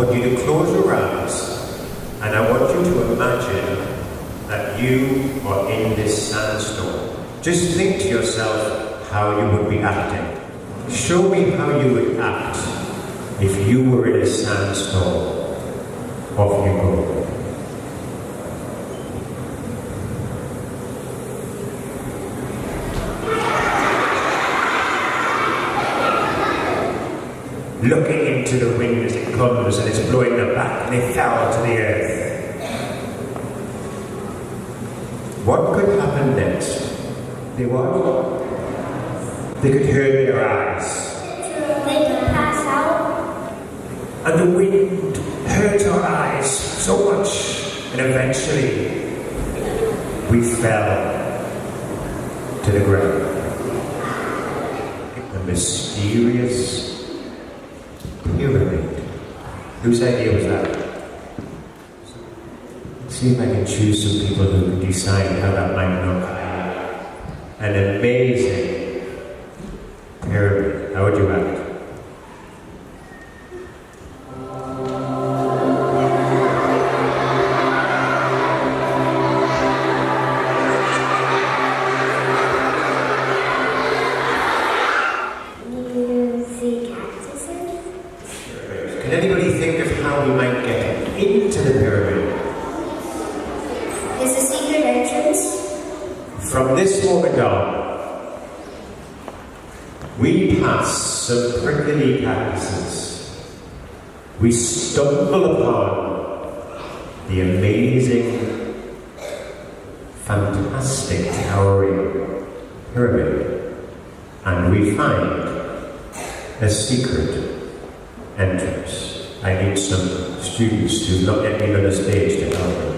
want you to close your eyes, and I want you to imagine that you are in this sandstorm. Just think to yourself how you would be acting. Show me how you would act if you were in a sandstorm. Off you go. Looking into the wind as it comes and it's blowing them back, and they fell to the earth. What could happen next? They what? They could hurt their eyes. They could pass out. And the wind hurt our eyes so much, and eventually we fell to the ground. A mysterious pyramid. Whose idea was that? Let's see if I can choose some people who can decide how that might look. An amazing pyramid. How would you act? Can anybody think of how we might get into the pyramid? Is a secret entrance? From this moment on, we pass some prickly cactuses. We stumble upon the amazing, fantastic towering pyramid, and we find a secret entrance. I need some students who've not yet been on the stage to help me.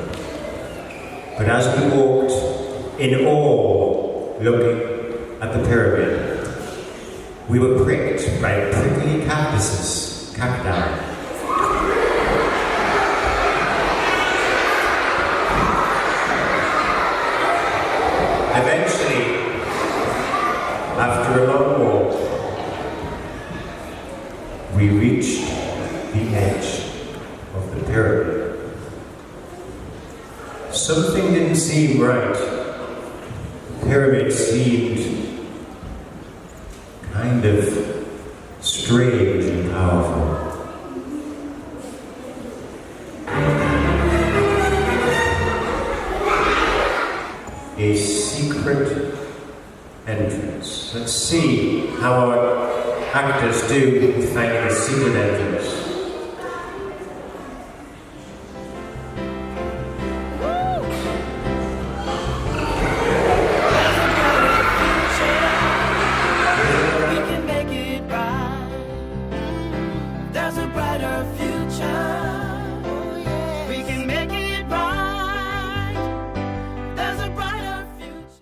But as we walked in awe, looking at the pyramid, we were pricked by prickly cacti. Eventually, after a long walk, we reached the edge of the pyramid. Something didn't seem right. The pyramid seemed kind of strange and powerful. A secret entrance. Let's see how our actors do with finding a secret entrance. We can make it right. There's a brighter future.